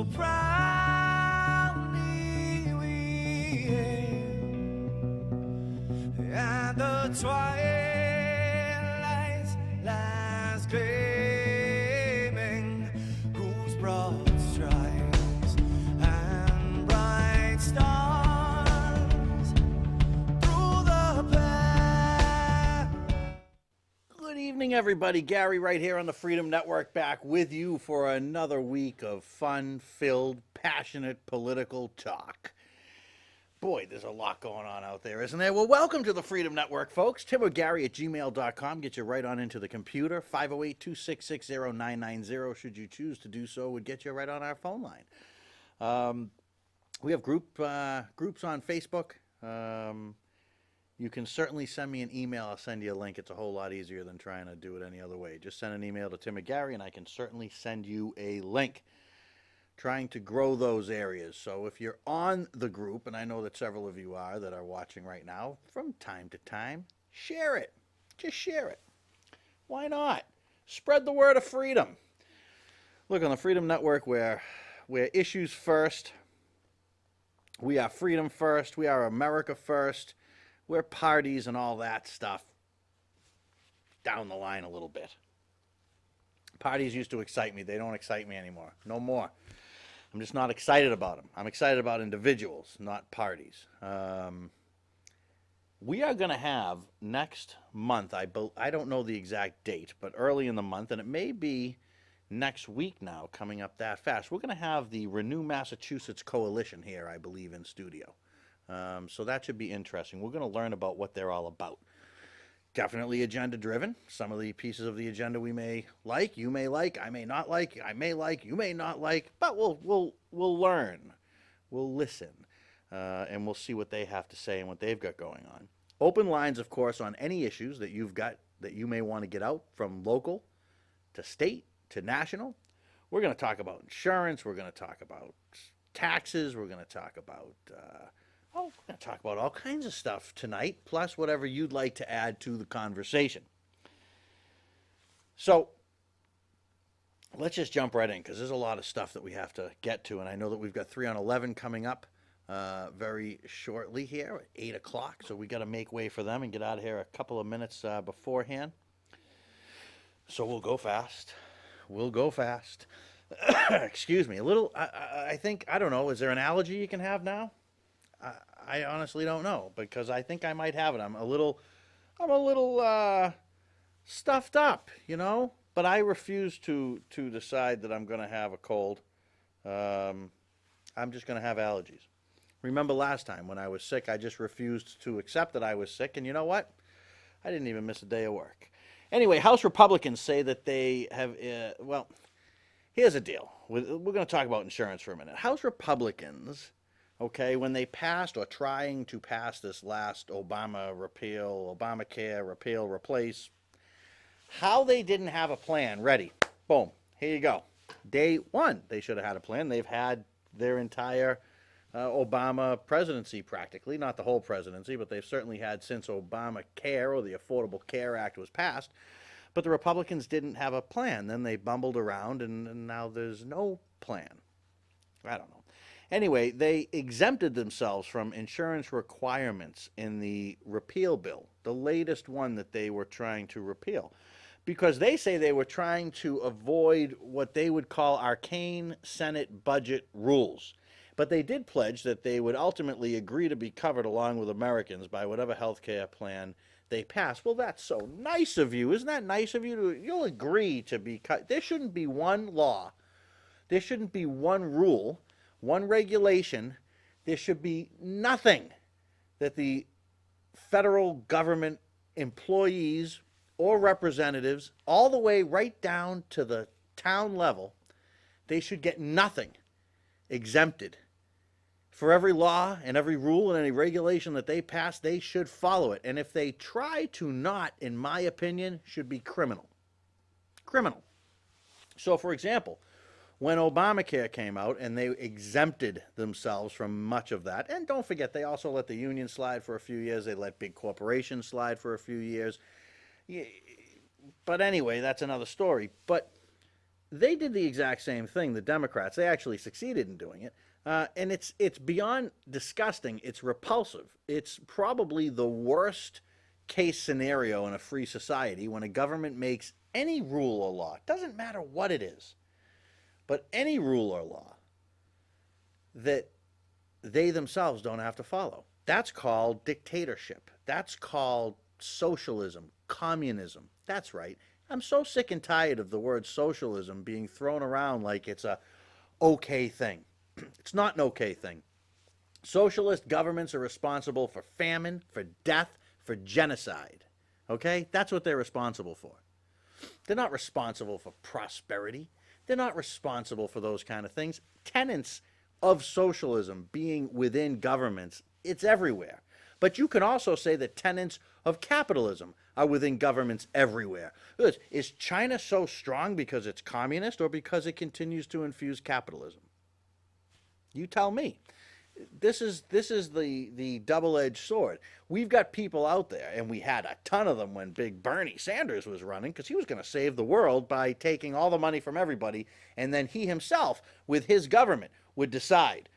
so proudly we hail, and the twilight's last gleaming, whose broad stripes and bright stars through the path. Good evening, everybody. Gary right here on the Freedom Network, back with you for another week of fun-filled, passionate political talk. Boy, there's a lot going on out there, isn't there? Well, welcome to the Freedom Network, folks. timorgary@gmail.com. Get you right on into the computer. 508-266-0990, should you choose to do so, would get you right on our phone line. We have groups on Facebook. You can certainly send me an email. I'll send you a link. It's a whole lot easier than trying to do it any other way. Just send an email to Tim or Gary, and I can certainly send you a link. Trying to grow those areas. So if you're on the group, and I know that several of you are that are watching right now, from time to time, share it. Just share it. Why not? Spread the word of freedom. Look, on the Freedom Network, we're issues first. We are freedom first. We are America first. We're parties and all that stuff down the line a little bit. Parties used to excite me. They don't excite me anymore. No more. I'm just not excited about them. I'm excited about individuals, not parties. We are going to have next month, I don't know the exact date, but early in the month, and it may be next week now, coming up that fast, we're going to have the Renew Massachusetts Coalition here, I believe, in studio. So that should be interesting. We're going to learn about what they're all about. Definitely agenda driven. Some of the pieces of the agenda we may like, you may like, I may not like, I may like, you may not like, but we'll learn. We'll listen. And we'll see what they have to say and what they've got going on. Open lines, of course, on any issues that you've got that you may want to get out, from local to state to national. We're going to talk about insurance. We're going to talk about taxes. We're going to talk about we're going to talk about all kinds of stuff tonight, plus whatever you'd like to add to the conversation. So let's just jump right in, because there's a lot of stuff that we have to get to, and I know that we've got 3 on 11 coming up very shortly here at 8 o'clock, so we got to make way for them and get out of here a couple of minutes beforehand. So we'll go fast. We'll go fast. Excuse me. A little, I think, I don't know, is there an allergy you can have now? I honestly don't know, because I think I might have it. I'm a little stuffed up, you know, but I refuse to decide that I'm going to have a cold. I'm just going to have allergies. Remember last time when I was sick, I just refused to accept that I was sick, and you know what? I didn't even miss a day of work. Anyway, House Republicans say that they have, well, here's the deal. We're going to talk about insurance for a minute. House Republicans, okay, when they passed or trying to pass this last Obamacare, repeal, replace, how they didn't have a plan ready. Boom, here you go. Day one, they should have had a plan. They've had their entire Obama presidency practically, not the whole presidency, but they've certainly had since Obamacare, or the Affordable Care Act, was passed. But the Republicans didn't have a plan. Then they bumbled around, and now there's no plan. I don't know. Anyway, they exempted themselves from insurance requirements in the repeal bill, the latest one that they were trying to repeal, because they say they were trying to avoid what they would call arcane Senate budget rules. But they did pledge that they would ultimately agree to be covered along with Americans by whatever health care plan they pass. Well, that's so nice of you. Isn't that nice of you? You'll agree to be cut. There shouldn't be one law. There shouldn't be one rule, one regulation. There should be nothing that the federal government employees or representatives, all the way right down to the town level, they should get nothing exempted. For every law and every rule and any regulation that they pass, they should follow it. And if they try to not, in my opinion, should be criminal. Criminal. So, for example, when Obamacare came out and they exempted themselves from much of that, and don't forget, they also let the union slide for a few years. They let big corporations slide for a few years. But anyway, that's another story. But they did the exact same thing, the Democrats. They actually succeeded in doing it. And it's beyond disgusting. It's repulsive. It's probably the worst case scenario in a free society when a government makes any rule or law, doesn't matter what it is, but any rule or law that they themselves don't have to follow. That's called dictatorship. That's called socialism, communism. That's right. I'm so sick and tired of the word socialism being thrown around like it's a okay thing. It's not an okay thing. Socialist governments are responsible for famine, for death, for genocide. Okay? That's what they're responsible for. They're not responsible for prosperity. They're not responsible for those kind of things. Tenets of socialism being within governments, it's everywhere. But you can also say that tenets of capitalism are within governments everywhere. Is China so strong because it's communist or because it continues to infuse capitalism? You tell me. This is the double-edged sword. We've got people out there, and we had a ton of them when big Bernie Sanders was running, because he was going to save the world by taking all the money from everybody, and then he himself, with his government, would decide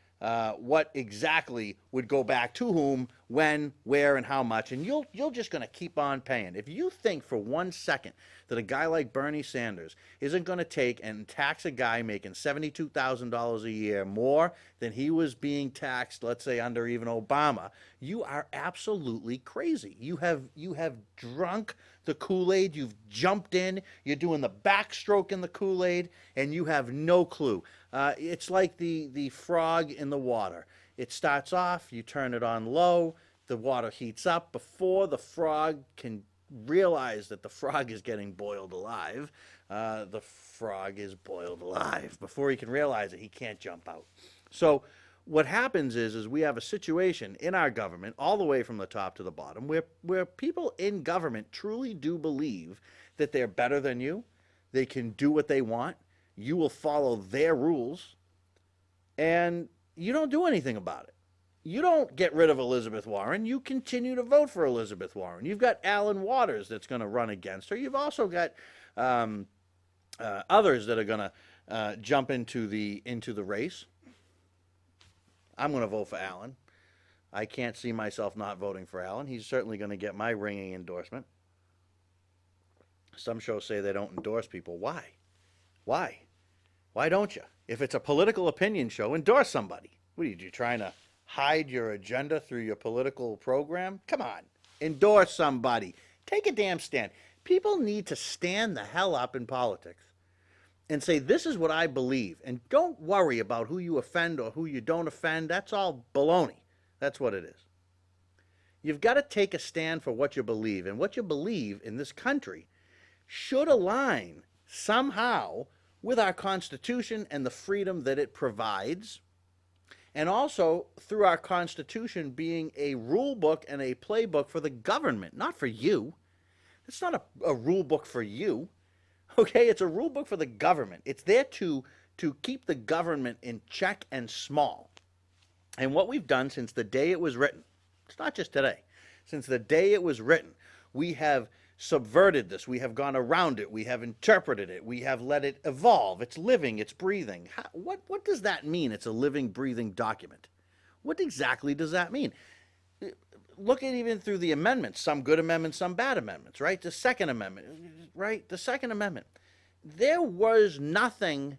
what exactly would go back to whom, when, where, and how much, and you're just going to keep on paying. If you think for 1 second that a guy like Bernie Sanders isn't going to take and tax a guy making $72,000 a year more than he was being taxed, let's say under even Obama, you are absolutely crazy. You have drunk the Kool-Aid, you've jumped in, you're doing the backstroke in the Kool-Aid, and you have no clue. It's like the frog in the water. It starts off, you turn it on low, the water heats up. Before the frog can realize that the frog is getting boiled alive, the frog is boiled alive. Before he can realize it, he can't jump out. So what happens is we have a situation in our government, all the way from the top to the bottom, where people in government truly do believe that they're better than you, they can do what they want, you will follow their rules, and you don't do anything about it. You don't get rid of Elizabeth Warren. You continue to vote for Elizabeth Warren. You've got Alan Waters that's going to run against her. You've also got others that are going to jump into the race. I'm going to vote for Alan. I can't see myself not voting for Alan. He's certainly going to get my ringing endorsement. Some shows say they don't endorse people. Why? Why? Why don't you? If it's a political opinion show, endorse somebody. What are you trying to hide your agenda through your political program? Come on. Endorse somebody. Take a damn stand. People need to stand the hell up in politics and say, this is what I believe. And don't worry about who you offend or who you don't offend. That's all baloney. That's what it is. You've got to take a stand for what you believe. And what you believe in this country should align somehow with our Constitution and the freedom that it provides, and also through our Constitution being a rule book and a playbook for the government, not for you. It's not a rule book for you, okay? It's a rule book for the government. It's there to keep the government in check and small. And what we've done since the day it was written, it's not just today, since the day it was written, we have subverted this. We have gone around it. We have interpreted it. We have let it evolve. It's living. It's breathing. What does that mean? It's a living, breathing document. What exactly does that mean? Look at even through the amendments. Some good amendments, some bad amendments, right? The Second Amendment, right? The Second Amendment. There was nothing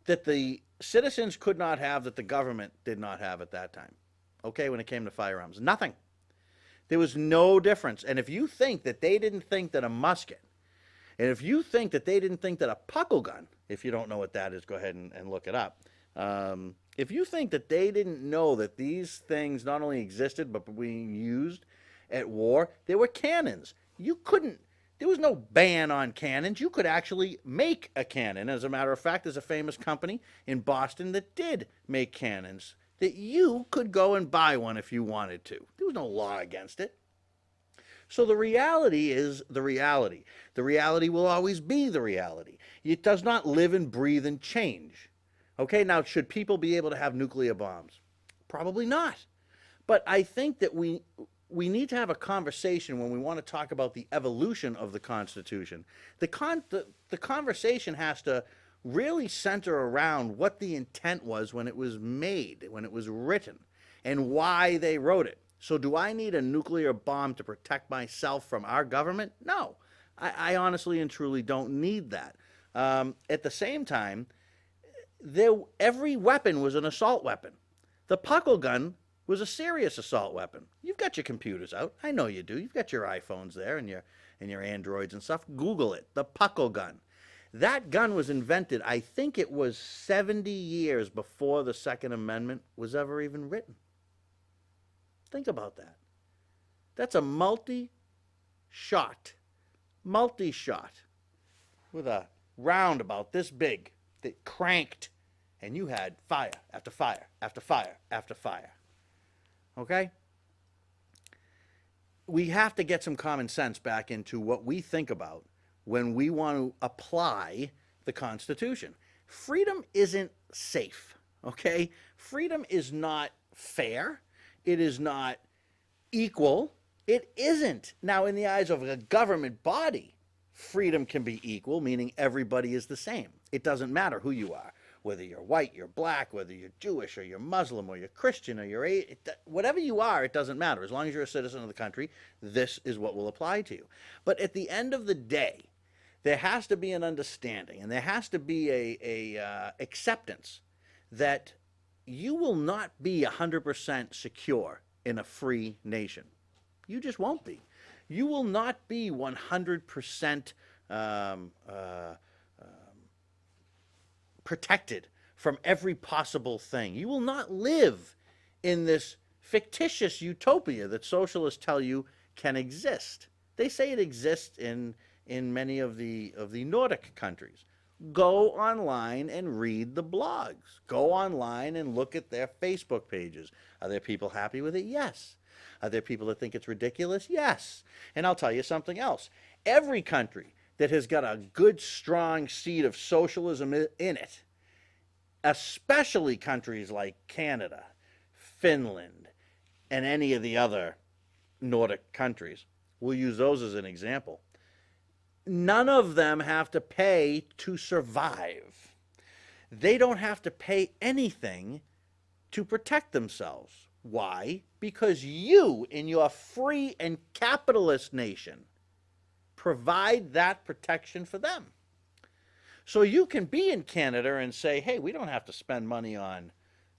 that the citizens could not have that the government did not have at that time, okay, when it came to firearms. Nothing. There was no difference. And if you think that they didn't think that a musket, and if you think that they didn't think that a puckle gun, if you don't know what that is, go ahead and look it up. If you think that they didn't know that these things not only existed but were being used at war, they were cannons. You couldn't, there was no ban on cannons. You could actually make a cannon. As a matter of fact, there's a famous company in Boston that did make cannons, that you could go and buy one if you wanted to. There was no law against it. So the reality is the reality. The reality will always be the reality. It does not live and breathe and change. Okay, now should people be able to have nuclear bombs? Probably not. But I think that we need to have a conversation when we want to talk about the evolution of the Constitution. The conversation has to really center around what the intent was when it was made, when it was written, and why they wrote it. So do I need a nuclear bomb to protect myself from our government? No. I honestly and truly don't need that. At the same time, every weapon was an assault weapon. The puckle gun was a serious assault weapon. You've got your computers out. I know you do. You've got your iPhones there and your Androids and stuff. Google it. The puckle gun. That gun was invented, I think it was 70 years before the Second Amendment was ever even written. Think about that. That's a multi-shot with a round about this big that cranked, and you had fire after fire after fire after fire. Okay? We have to get some common sense back into what we think about when we want to apply the Constitution. Freedom isn't safe, okay? Freedom is not fair. It is not equal. It isn't. Now, in the eyes of a government body, freedom can be equal, meaning everybody is the same. It doesn't matter who you are, whether you're white, you're black, whether you're Jewish or you're Muslim or you're Christian or you're whatever you are, it doesn't matter. As long as you're a citizen of the country, this is what will apply to you. But at the end of the day, there has to be an understanding and there has to be a acceptance that you will not be 100% secure in a free nation. You just won't be. You will not be 100% protected from every possible thing. You will not live in this fictitious utopia that socialists tell you can exist. They say it exists in many of the Nordic countries. Go online and read the blogs. Go online and look at their Facebook pages. Are there people happy with it? Yes. Are there people that think it's ridiculous? Yes. And I'll tell you something else. Every country that has got a good, strong seed of socialism in it, especially countries like Canada, Finland, and any of the other Nordic countries, we'll use those as an example. None of them have to pay to survive. They don't have to pay anything to protect themselves. Why? Because you, in your free and capitalist nation, provide that protection for them. So you can be in Canada and say, hey, we don't have to spend money on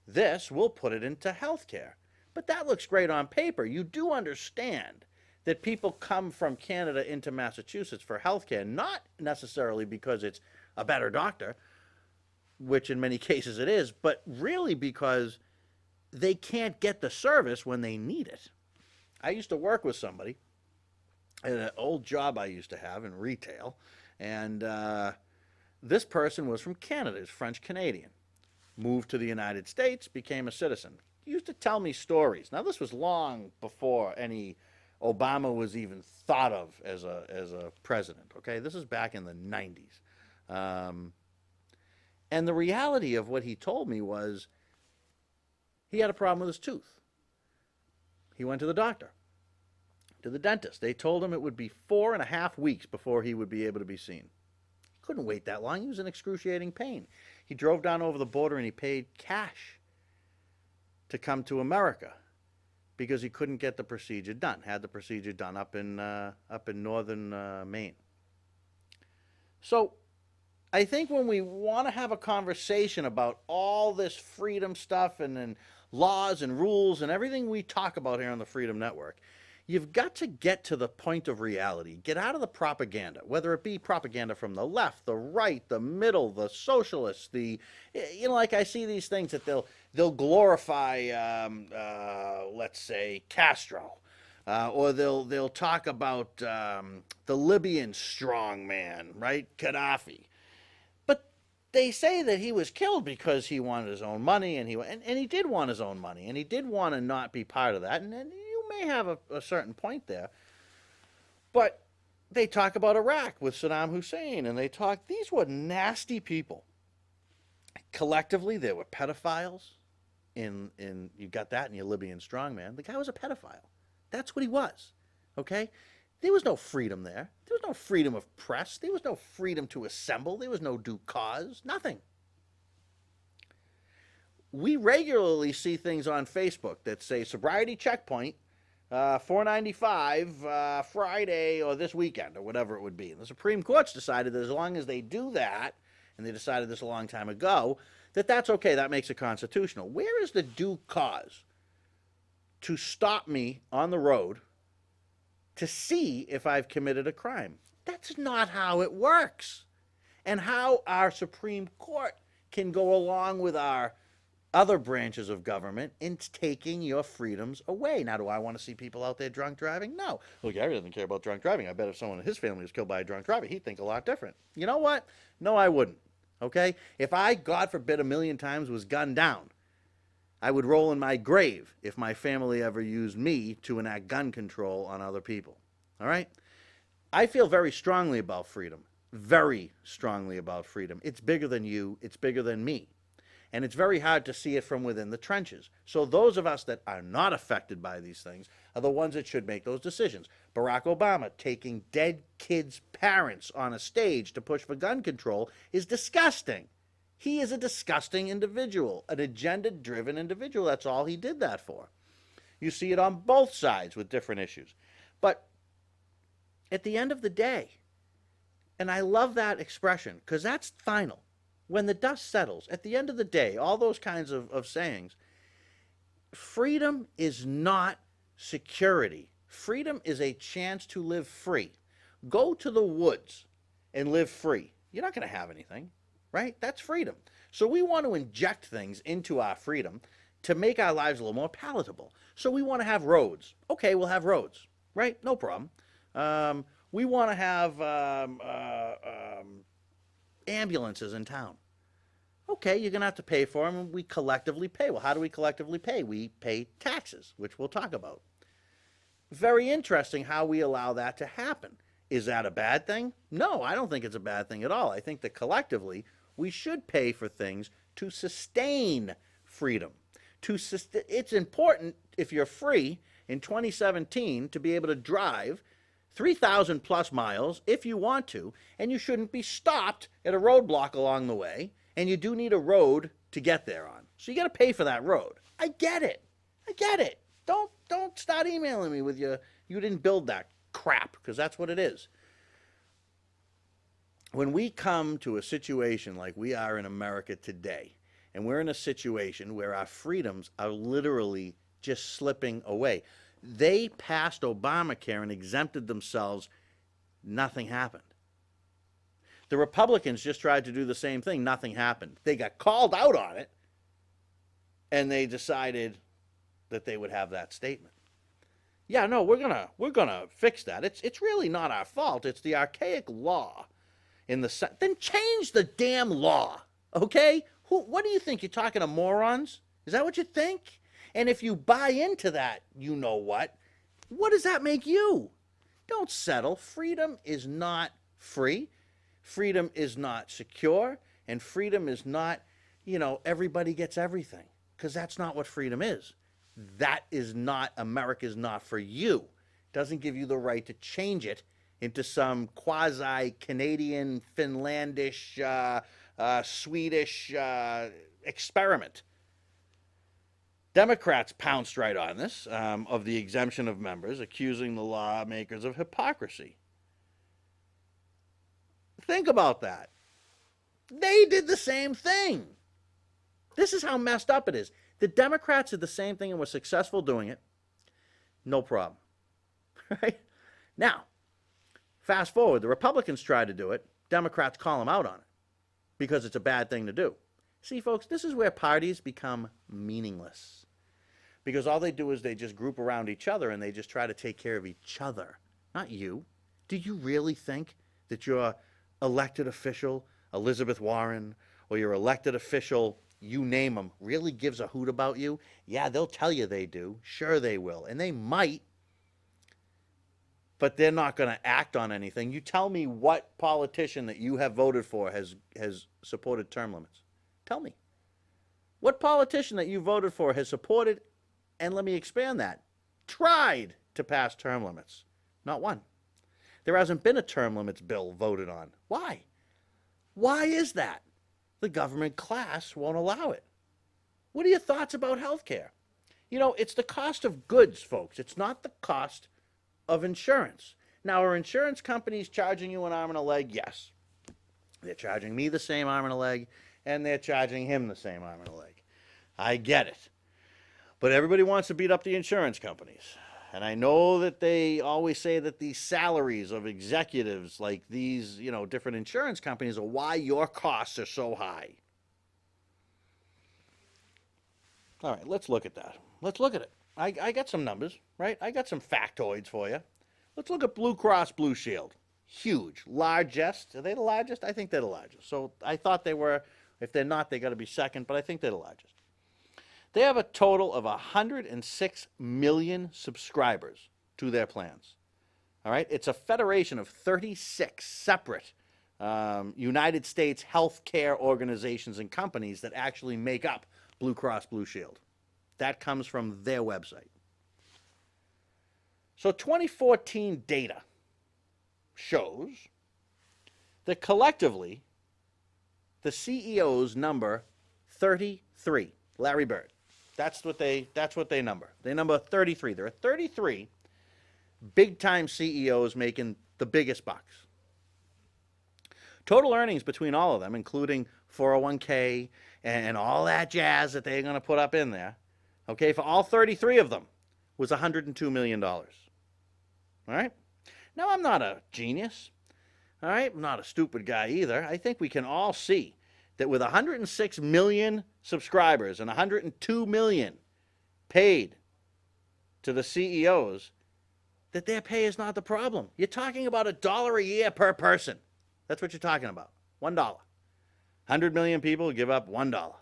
this. We'll put it into healthcare. But that looks great on paper. You do understand that people come from Canada into Massachusetts for healthcare, not necessarily because it's a better doctor, which in many cases it is, but really because they can't get the service when they need it. I used to work with somebody at an old job I used to have in retail, and this person was from Canada, he's French-Canadian, moved to the United States, became a citizen. He used to tell me stories. Now, this was long before any Obama was even thought of as a president, okay? This is back in the 90s. And the reality of what he told me was he had a problem with his tooth. He went to the doctor, to the dentist. They told him it would be 4.5 weeks before he would be able to be seen. He couldn't wait that long. He was in excruciating pain. He drove down over the border and he paid cash to come to America because he couldn't get the procedure done. Had the procedure done up in northern Maine. So I think when we want to have a conversation about all this freedom stuff and laws and rules and everything we talk about here on the Freedom Network, you've got to get to the point of reality. Get out of the propaganda, whether it be propaganda from the left, the right, the middle, the socialists, like I see these things that they'll glorify, let's say, Castro, or they'll talk about the Libyan strongman, right, Gaddafi. But they say that he was killed because he wanted his own money, and he did want his own money, and he did want to not be part of that, and you may have a certain point there. But they talk about Iraq with Saddam Hussein, and these were nasty people. Collectively, they were pedophiles. You got that in your Libyan strongman. The guy was a pedophile. That's what he was, okay? There was no freedom there. There was no freedom of press. There was no freedom to assemble. There was no due cause. Nothing. We regularly see things on Facebook that say sobriety checkpoint, 495 Friday or this weekend or whatever it would be. And the Supreme Court's decided that as long as they do that, and they decided this a long time ago, that that's okay. That makes it constitutional. Where is the due cause to stop me on the road to see if I've committed a crime? That's not how it works. And how our Supreme Court can go along with our other branches of government in taking your freedoms away. Now, do I want to see people out there drunk driving? No. Well, Gary doesn't care about drunk driving. I bet if someone in his family was killed by a drunk driver, he'd think a lot different. You know what? No, I wouldn't. Okay? If I, God forbid, a million times was gunned down, I would roll in my grave if my family ever used me to enact gun control on other people. All right? I feel very strongly about freedom. Very strongly about freedom. It's bigger than you. It's bigger than me. And it's very hard to see it from within the trenches. So those of us that are not affected by these things are the ones that should make those decisions. Barack Obama taking dead kids' parents on a stage to push for gun control is disgusting. He is a disgusting individual, an agenda-driven individual. That's all he did that for. You see it on both sides with different issues. But at the end of the day, and I love that expression because that's final. When the dust settles, at the end of the day, all those kinds of sayings, freedom is not security. Freedom is a chance to live free. Go to the woods and live free. You're not going to have anything, right? That's freedom. So we want to inject things into our freedom to make our lives a little more palatable. So we want to have roads. Okay, we'll have roads, right? No problem. We want to have ambulances in town. Okay, you're going to have to pay for them, and we collectively pay. Well, how do we collectively pay? We pay taxes, which we'll talk about. Very interesting how we allow that to happen. Is that a bad thing? No, I don't think it's a bad thing at all. I think that collectively we should pay for things to sustain freedom. It's important, if you're free in 2017, to be able to drive 3,000 plus miles if you want to, and you shouldn't be stopped at a roadblock along the way, and you do need a road to get there on. So you got to pay for that road. I get it. I get it. Don't start emailing me with you didn't build that crap, because that's what it is. When we come to a situation like we are in America today, and we're in a situation where our freedoms are literally just slipping away. They passed Obamacare and exempted themselves. Nothing happened. The Republicans just tried to do the same thing. Nothing happened. They got called out on it, and they decided that they would have that statement. Yeah, no, we're gonna fix that. It's really not our fault. It's the archaic law in the then change the damn law, okay? What do you think? You're talking to morons? Is that what you think? And if you buy into that, you know what does that make you? Don't settle. Freedom is not free. Freedom is not secure. And freedom is not, everybody gets everything. Because that's not what freedom is. That is not, America's not for you. It doesn't give you the right to change it into some quasi-Canadian, Finlandish, Swedish experiment. Democrats pounced right on this, of the exemption of members, accusing the lawmakers of hypocrisy. Think about that. They did the same thing. This is how messed up it is. The Democrats did the same thing and were successful doing it. No problem. Right? Now, fast forward, the Republicans try to do it. Democrats call them out on it because it's a bad thing to do. See, folks, this is where parties become meaningless. Because all they do is they just group around each other and they just try to take care of each other, not you. Do you really think that your elected official, Elizabeth Warren, or your elected official, you name them, really gives a hoot about you? Yeah, they'll tell you they do. Sure they will. And they might. But they're not going to act on anything. You tell me what politician that you have voted for has supported term limits. Tell me. What politician that you voted for has supported, and let me expand that, tried to pass term limits? Not one. There hasn't been a term limits bill voted on. Why? Why is that? The government class won't allow it. What are your thoughts about health care? You know, it's the cost of goods, folks. It's not the cost of insurance. Now, are insurance companies charging you an arm and a leg? Yes. They're charging me the same arm and a leg, and they're charging him the same arm and a leg. I get it. But everybody wants to beat up the insurance companies. And I know that they always say that the salaries of executives like these, different insurance companies are why your costs are so high. All right, let's look at that. Let's look at it. I got some numbers, right? I got some factoids for you. Let's look at Blue Cross Blue Shield. Huge, largest. Are they the largest? I think they're the largest. So I thought they were. If they're not, they got to be second, but I think they're the largest. They have a total of 106 million subscribers to their plans. All right? It's a federation of 36 separate United States healthcare organizations and companies that actually make up Blue Cross Blue Shield. That comes from their website. So 2014 data shows that collectively the CEOs number 33. Larry Bird. That's what they number. They number 33. There are 33 big-time CEOs making the biggest bucks. Total earnings between all of them, including 401k and all that jazz that they're going to put up in there, okay, for all 33 of them, was $102 million. All right? Now, I'm not a genius. All right? I'm not a stupid guy either. I think we can all see that with 106 million subscribers and 102 million paid to the CEOs, that their pay is not the problem. You're talking about $1 a year per person. That's what you're talking about. $1. 100 million people give up $1.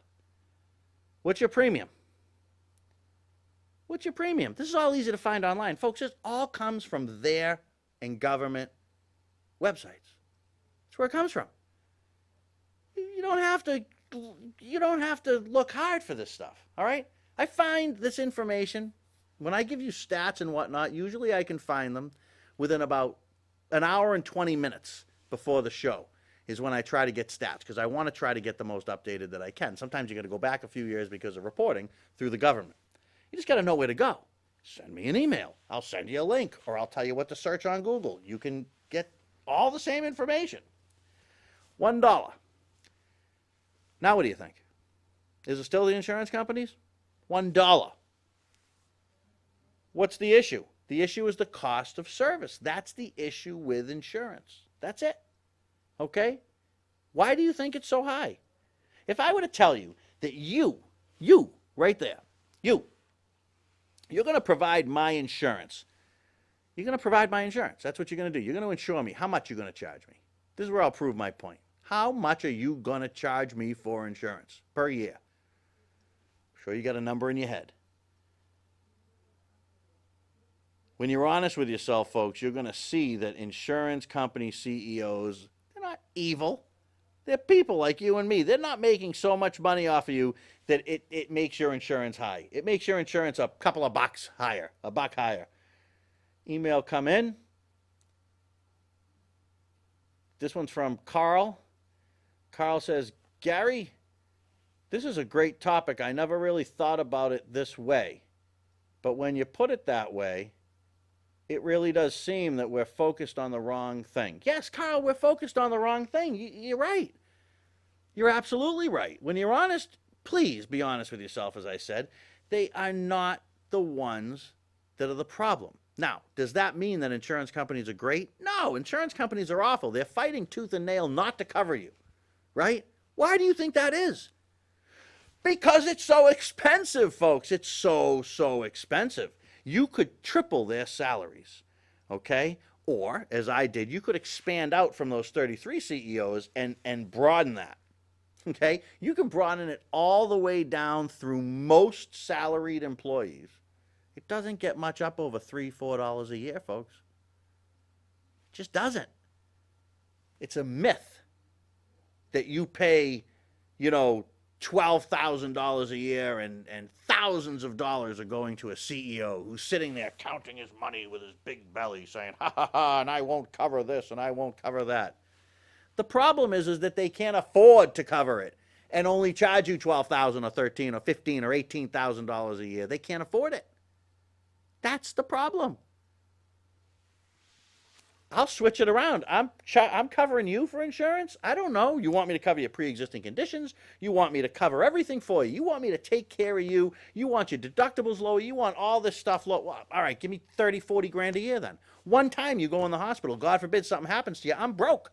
What's your premium? What's your premium? This is all easy to find online. Folks, this all comes from their and government websites. That's where it comes from. You don't have to look hard for this stuff, all right? I find this information, when I give you stats and whatnot, usually I can find them within about an hour and 20 minutes before the show is when I try to get stats, because I want to try to get the most updated that I can. Sometimes you got to go back a few years because of reporting through the government. You just got to know where to go. Send me an email. I'll send you a link, or I'll tell you what to search on Google. You can get all the same information. $1. Now what do you think? Is it still the insurance companies? $1. What's the issue? The issue is the cost of service. That's the issue with insurance. That's it. Okay? Why do you think it's so high? If I were to tell you that you, right there, you're going to provide my insurance. You're going to provide my insurance. That's what you're going to do. You're going to insure me. How much are you going to charge me? This is where I'll prove my point. How much are you going to charge me for insurance per year? I'm sure you got a number in your head. When you're honest with yourself, folks, you're going to see that insurance company CEOs, they're not evil. They're people like you and me. They're not making so much money off of you that it makes your insurance high. It makes your insurance a couple of bucks higher, a buck higher. Email come in. This one's from Carl. Carl says, Gary, this is a great topic. I never really thought about it this way. But when you put it that way, it really does seem that we're focused on the wrong thing. Yes, Carl, we're focused on the wrong thing. You're right. You're absolutely right. When you're honest, please be honest with yourself, as I said. They are not the ones that are the problem. Now, does that mean that insurance companies are great? No, insurance companies are awful. They're fighting tooth and nail not to cover you, right? Why do you think that is? Because it's so expensive, folks. It's so expensive. You could triple their salaries, okay? Or, as I did, you could expand out from those 33 CEOs and broaden that, okay? You can broaden it all the way down through most salaried employees. It doesn't get much up over $3, $4 a year, folks. It just doesn't. It's a myth that you pay, $12,000 a year and thousands of dollars are going to a CEO who's sitting there counting his money with his big belly saying, ha ha ha, and I won't cover this and I won't cover that. The problem is that they can't afford to cover it and only charge you $12,000 or $13,000 or $15,000 or $18,000 a year. They can't afford it. That's the problem. I'll switch it around. I'm covering you for insurance? I don't know. You want me to cover your pre-existing conditions? You want me to cover everything for you? You want me to take care of you? You want your deductibles low? You want all this stuff low? Well, all right, give me 30, 40 grand a year then. One time you go in the hospital, God forbid something happens to you, I'm broke.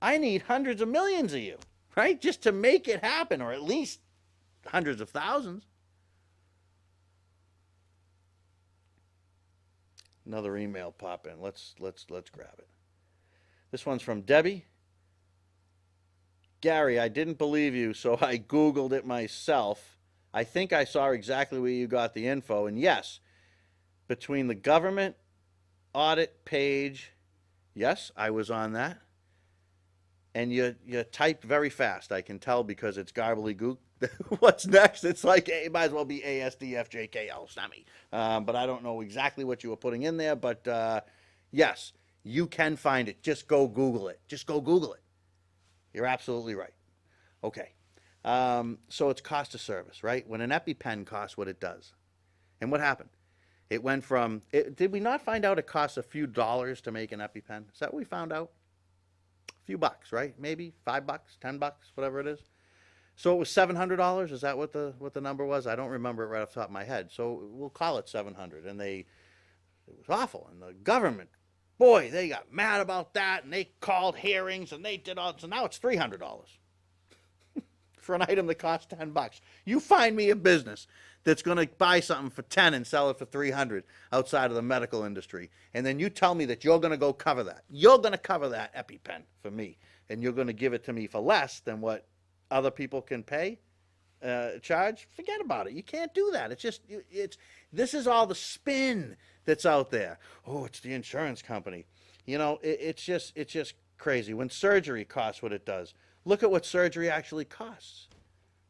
I need hundreds of millions of you, right? Just to make it happen, or at least hundreds of thousands. Another email pop in. Let's grab it. This one's from Debbie. Gary, I didn't believe you, so I Googled it myself. I think I saw exactly where you got the info. And yes, between the government audit page, yes, I was on that. And you type very fast. I can tell because it's gobbledygook. What's next? It's like it might as well be ASDFJKL STEMI. But I don't know exactly what you were putting in there. But yes, you can find it. Just go Google it. Just go Google it. You're absolutely right. Okay. So it's cost of service, right? When an EpiPen costs what it does. And what happened? It went from, did we not find out it costs a few dollars to make an EpiPen? Is that what we found out? A few bucks, right? Maybe $5, $10, whatever it is. So it was $700. Is that what the number was? I don't remember it right off the top of my head. So we'll call it 700. And it was awful. And the government, boy, they got mad about that. And they called hearings and they did all. So now it's $300 for an item that costs $10. You find me a business that's going to buy something for 10 and sell it for 300 outside of the medical industry. And then you tell me that you're going to go cover that. You're going to cover that EpiPen for me. And you're going to give it to me for less than what other people can pay, charge. Forget about it. You can't do that. This is all the spin that's out there. Oh, it's the insurance company. You know, it's just crazy. When surgery costs what it does, look at what surgery actually costs,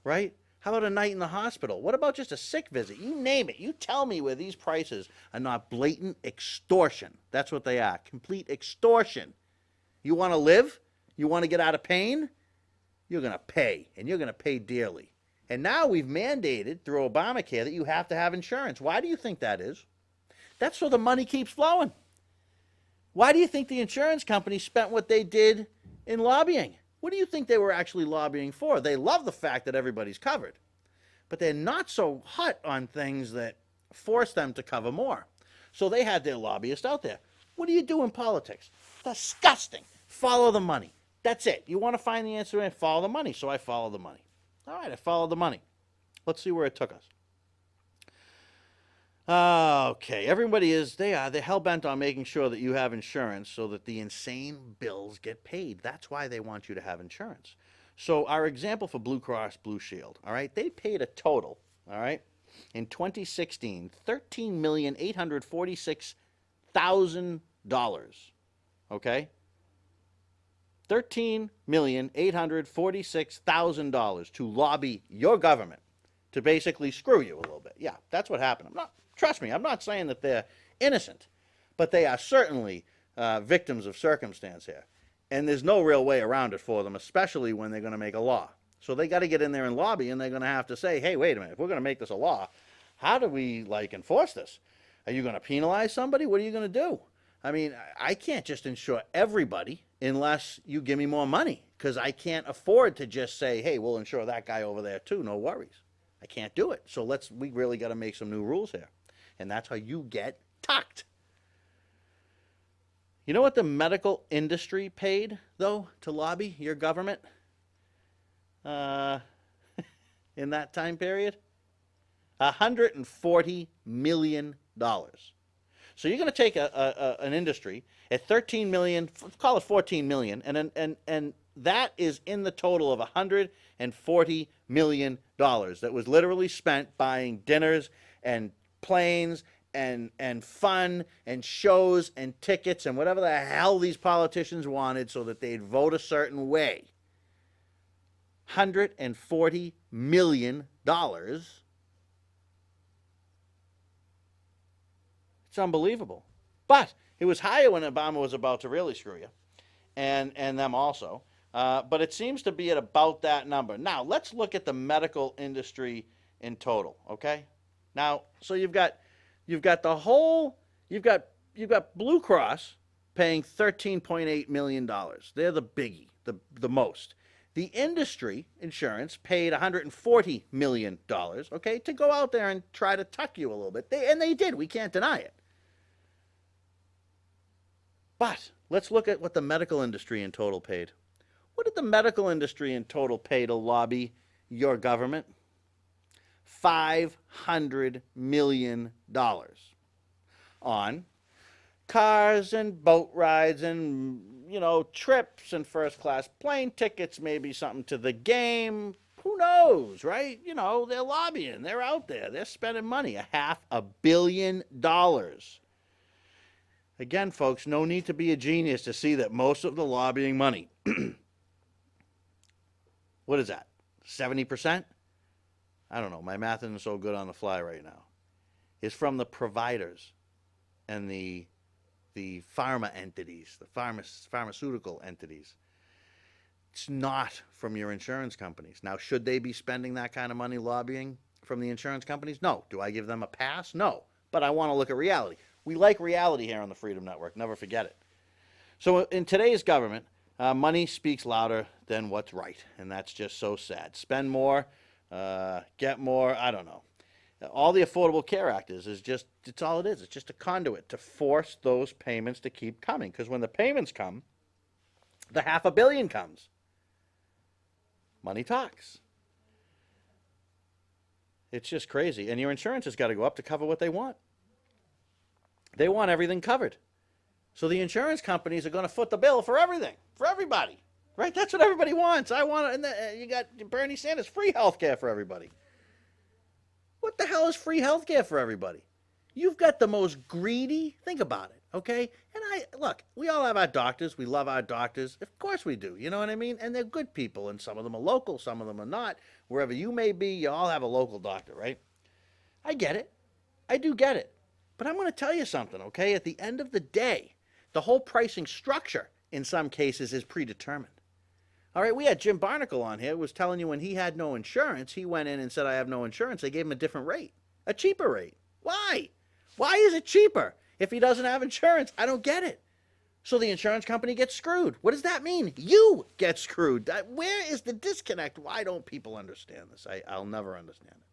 right? How about a night in the hospital? What about just a sick visit? You name it. You tell me where these prices are not blatant extortion. That's what they are. Complete extortion. You want to live? You want to get out of pain? You're going to pay, and you're going to pay dearly. And now we've mandated through Obamacare that you have to have insurance. Why do you think that is? That's so the money keeps flowing. Why do you think the insurance company spent what they did in lobbying? What do you think they were actually lobbying for? They love the fact that everybody's covered, but they're not so hot on things that force them to cover more. So they had their lobbyists out there. What do you do in politics? Disgusting. Follow the money. That's it. You want to find the answer and follow the money. So I follow the money. All right, I followed the money. Let's see where it took us. Okay, they're hell-bent on making sure that you have insurance so that the insane bills get paid. That's why they want you to have insurance. So our example for Blue Cross Blue Shield, all right, they paid a total, all right, in 2016, $13,846,000, okay? $13,846,000 to lobby your government to basically screw you a little bit. Yeah, that's what happened. Trust me, I'm not saying that they're innocent, but they are certainly victims of circumstance here. And there's no real way around it for them, especially when they're going to make a law. So they got to get in there and lobby, and they're going to have to say, hey, wait a minute, if we're going to make this a law, how do we, enforce this? Are you going to penalize somebody? What are you going to do? I mean, I can't just insure everybody unless you give me more money, because I can't afford to just say, hey, we'll insure that guy over there too, no worries. I can't do it. So we really got to make some new rules here. And that's how you get tucked. You know what the medical industry paid, though, to lobby your government in that time period? $140 million. So you're going to take an industry at 13 million, call it 14 million, and that is in the total of $140 million that was literally spent buying dinners and planes and fun and shows and tickets and whatever the hell these politicians wanted so that they'd vote a certain way. $540 million. It's unbelievable. But it was higher when Obama was about to really screw you, and them also. But it seems to be at about that number. Now, let's look at the medical industry in total, okay? Now, so you've got Blue Cross paying $13.8 million. They're the biggie, the most. The industry insurance paid $140 million, okay, to go out there and try to tuck you a little bit. They did. We can't deny it. But let's look at what the medical industry in total paid. What did the medical industry in total pay to lobby your government? $500 million on cars and boat rides and, trips and first class plane tickets, maybe something to the game. Who knows, right? They're lobbying. They're out there. They're spending money, $500 million. Again, folks, no need to be a genius to see that most of the lobbying money, what is that, 70%? I don't know. My math isn't so good on the fly right now. Is from the providers and the pharma entities, the pharmaceutical entities. It's not from your insurance companies. Now, should they be spending that kind of money lobbying from the insurance companies? No. Do I give them a pass? No. But I want to look at reality. We like reality here on the Freedom Network. Never forget it. So in today's government, money speaks louder than what's right. And that's just so sad. Spend more, get more, I don't know. All the Affordable Care Act it's all it is. It's just a conduit to force those payments to keep coming. Because when the payments come, the $500 million comes. Money talks. It's just crazy. And your insurance has got to go up to cover what they want. They want everything covered. So the insurance companies are going to foot the bill for everything, for everybody. Right? That's what everybody wants. I want it. And you got Bernie Sanders, free health care for everybody. What the hell is free health care for everybody? You've got the most greedy, think about it, okay? And look, we all have our doctors. We love our doctors. Of course we do. You know what I mean? And they're good people. And some of them are local. Some of them are not. Wherever you may be, you all have a local doctor, right? I get it. I do get it. But I'm going to tell you something, okay? At the end of the day, the whole pricing structure in some cases is predetermined. All right, we had Jim Barnacle on here, was telling you when he had no insurance, he went in and said, I have no insurance. They gave him a different rate, a cheaper rate. Why? Why is it cheaper if he doesn't have insurance? I don't get it. So the insurance company gets screwed. What does that mean? You get screwed. Where is the disconnect? Why don't people understand this? I'll never understand it.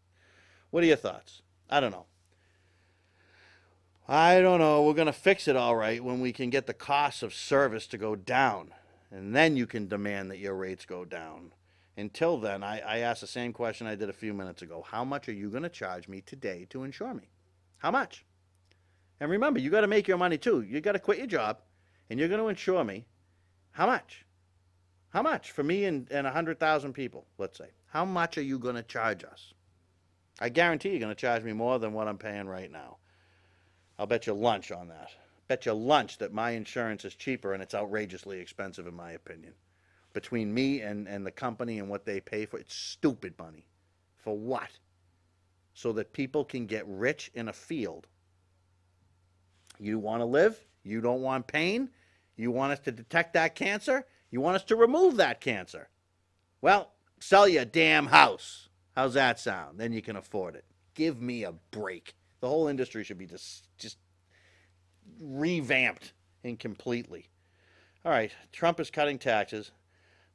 What are your thoughts? I don't know. I don't know. We're going to fix it all right when we can get the cost of service to go down. And then you can demand that your rates go down. Until then, I asked the same question I did a few minutes ago. How much are you going to charge me today to insure me? How much? And remember, you got to make your money too. You got to quit your job, and you're going to insure me. How much? How much? For me and 100,000 people, let's say. How much are you going to charge us? I guarantee you're going to charge me more than what I'm paying right now. I'll bet you lunch on that. Bet you lunch that my insurance is cheaper, and it's outrageously expensive in my opinion. Between me and the company and what they pay for, it's stupid money. For what? So that people can get rich in a field. You want to live? You don't want pain? You want us to detect that cancer? You want us to remove that cancer? Well, sell your damn house. How's that sound? Then you can afford it. Give me a break. The whole industry should be just revamped completely. All right, Trump is cutting taxes.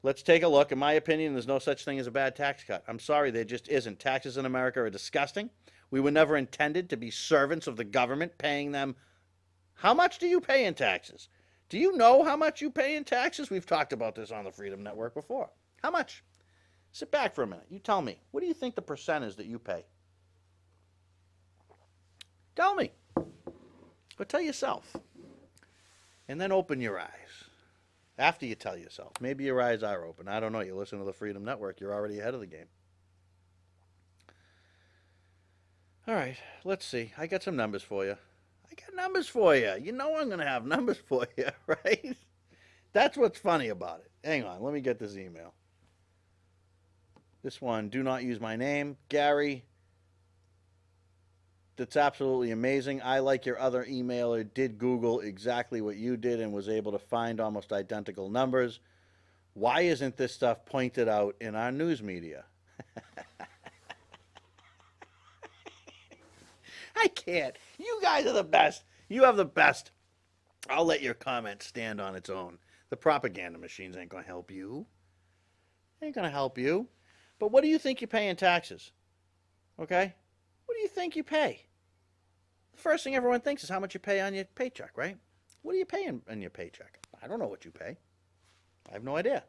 Let's take a look. In my opinion, there's no such thing as a bad tax cut. I'm sorry, there just isn't. Taxes in America are disgusting. We were never intended to be servants of the government, paying them. How much do you pay in taxes? Do you know how much you pay in taxes? We've talked about this on the Freedom Network before. How much? Sit back for a minute. You tell me. What do you think the percent is that you pay? Tell me. But tell yourself. And then open your eyes. After you tell yourself. Maybe your eyes are open. I don't know. You listen to the Freedom Network. You're already ahead of the game. All right. Let's see. I got some numbers for you. I got numbers for you. You know I'm going to have numbers for you, right? That's what's funny about it. Hang on. Let me get this email. This one, do not use my name. Gary, that's absolutely amazing. I, like your other emailer, did Google exactly what you did and was able to find almost identical numbers. Why isn't this stuff pointed out in our news media? I can't. You guys are the best. You have the best. I'll let your comment stand on its own. The propaganda machines ain't going to help you. Ain't going to help you. But what do you think you pay in taxes? Okay? What do you think you pay? The first thing everyone thinks is how much you pay on your paycheck, right? What do you pay in your paycheck? I don't know what you pay. I have no idea.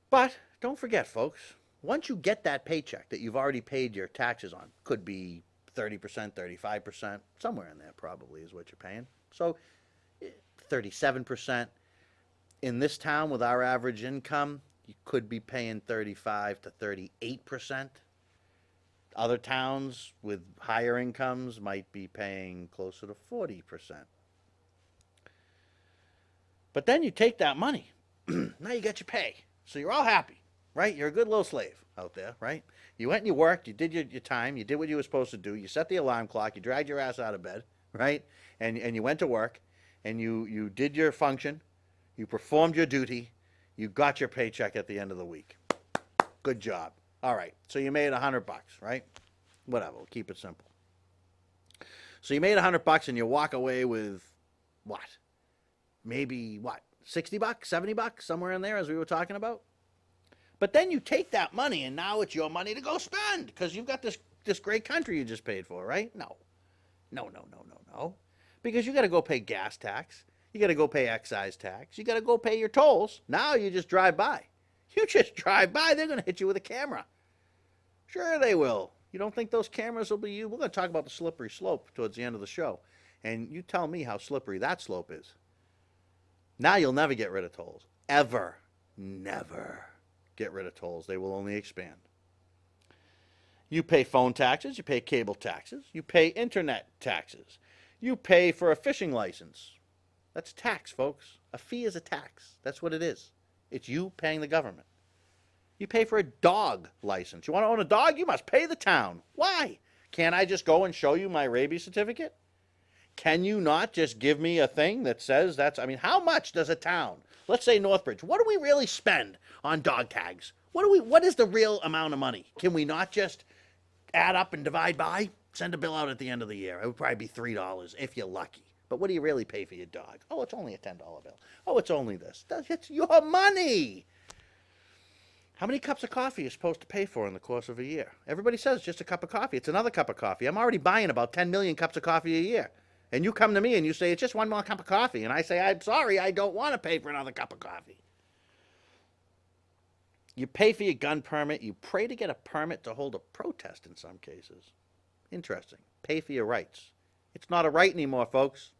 But don't forget, folks, once you get that paycheck that you've already paid your taxes on, could be 30%, 35%, somewhere in there probably is what you're paying. So 37%. In this town with our average income, you could be paying 35 to 38%. Other towns with higher incomes might be paying closer to 40%. But then you take that money. Now you got your pay. So you're all happy, right? You're a good little slave out there, right? You went and you worked, you did your time, you did what you were supposed to do, you set the alarm clock, you dragged your ass out of bed, right? And you went to work, and you did your function, you performed your duty, you got your paycheck at the end of the week. Good job. All right, so you made $100, right? Whatever, we'll keep it simple. So you made $100 and you walk away with what? Maybe what? $60, $70, somewhere in there, as we were talking about. But then you take that money and now it's your money to go spend because you've got this great country you just paid for, right? No. Because you got to go pay gas tax. You got to go pay excise tax. You got to go pay your tolls. Now you just drive by. You just drive by, they're going to hit you with a camera. Sure they will. You don't think those cameras will be you? We're going to talk about the slippery slope towards the end of the show. And you tell me how slippery that slope is. Now you'll never get rid of tolls. Ever. Never get rid of tolls. They will only expand. You pay phone taxes. You pay cable taxes. You pay internet taxes. You pay for a fishing license. That's tax, folks. A fee is a tax. That's what it is. It's you paying the government. You pay for a dog license. You want to own a dog? You must pay the town. Why? Can't I just go and show you my rabies certificate? Can you not just give me a thing that says that's, I mean, how much does a town, let's say Northbridge, what do we really spend on dog tags? What is the real amount of money? Can we not just add up and divide by? Send a bill out at the end of the year. It would probably be $3 if you're lucky. But what do you really pay for your dog? Oh, it's only a $10 bill. Oh, it's only this. It's your money. How many cups of coffee are you supposed to pay for in the course of a year? Everybody says just a cup of coffee. It's another cup of coffee. I'm already buying about 10 million cups of coffee a year. And you come to me and you say, it's just one more cup of coffee. And I say, I'm sorry, I don't want to pay for another cup of coffee. You pay for your gun permit. You pray to get a permit to hold a protest in some cases. Interesting. Pay for your rights. It's not a right anymore, folks.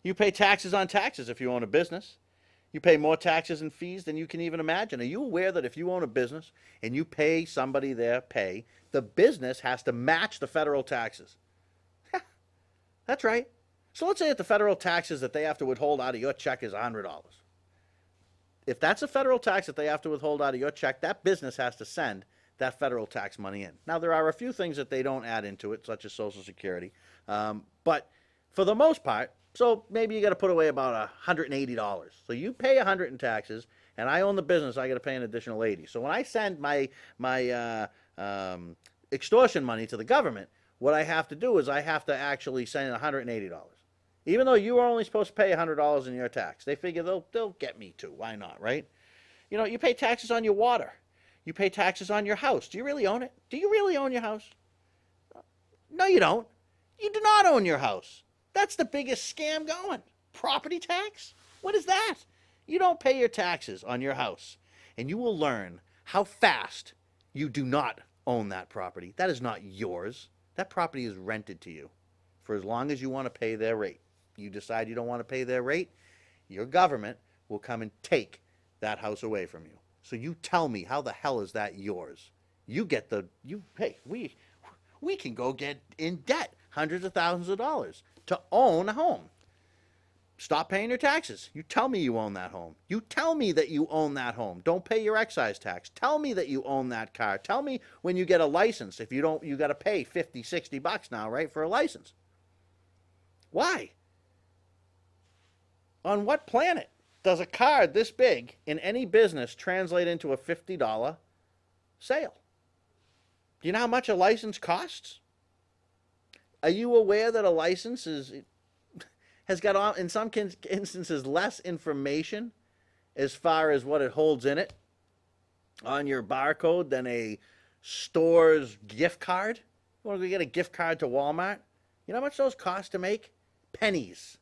You pay taxes on taxes if you own a business. You pay more taxes and fees than you can even imagine. Are you aware that if you own a business and you pay somebody their pay, the business has to match the federal taxes? That's right. So let's say that the federal taxes that they have to withhold out of your check is $100. If that's a federal tax that they have to withhold out of your check, that business has to send that federal tax money in. Now, there are a few things that they don't add into it, such as Social Security. But for the most part, so maybe you got to put away about $180. So you pay $100 in taxes, and I own the business, I got to pay an additional $80. So when I send my extortion money to the government, what I have to do is I have to actually send $180. Even though you are only supposed to pay $100 in your tax. They figure they'll get me too. Why not, right? You know, you pay taxes on your water. You pay taxes on your house. Do you really own it? Do you really own your house? No, you don't. You do not own your house. That's the biggest scam going. Property tax? What is that? You don't pay your taxes on your house. And you will learn how fast you do not own that property. That is not yours. That property is rented to you for as long as you want to pay their rate. You decide you don't want to pay their rate, your government will come and take that house away from you. So you tell me, how the hell is that yours? You get hey, we can go get in debt, hundreds of thousands of dollars to own a home. Stop paying your taxes. You tell me you own that home. You tell me that you own that home. Don't pay your excise tax. Tell me that you own that car. Tell me when you get a license. If you don't, you got to pay 50, 60 bucks now, right, for a license. Why? On what planet does a card this big in any business translate into a $50 sale? Do you know how much a license costs? Are you aware that a license has got, in some instances, less information as far as what it holds in it on your barcode than a store's gift card? You want to go get a gift card to Walmart? You know how much those cost to make? Pennies.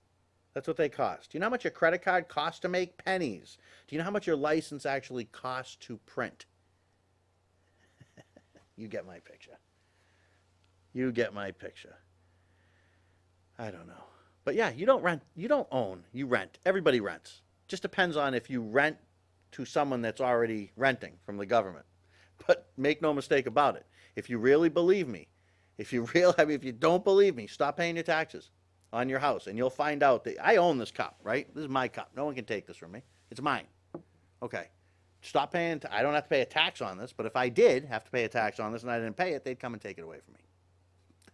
That's what they cost. Do you know how much your credit card costs to make? Pennies. Do you know how much your license actually costs to print? You get my picture. You get my picture. I don't know. But yeah, you don't rent, you don't own, you rent. Everybody rents. Just depends on if you rent to someone that's already renting from the government. But make no mistake about it. If you really believe me, if you don't believe me, stop paying your taxes on your house and you'll find out that I own this cup, right? This is my cup. No one can take this from me. It's mine. Okay. Stop paying, I don't have to pay a tax on this, but if I did have to pay a tax on this and I didn't pay it, they'd come and take it away from me.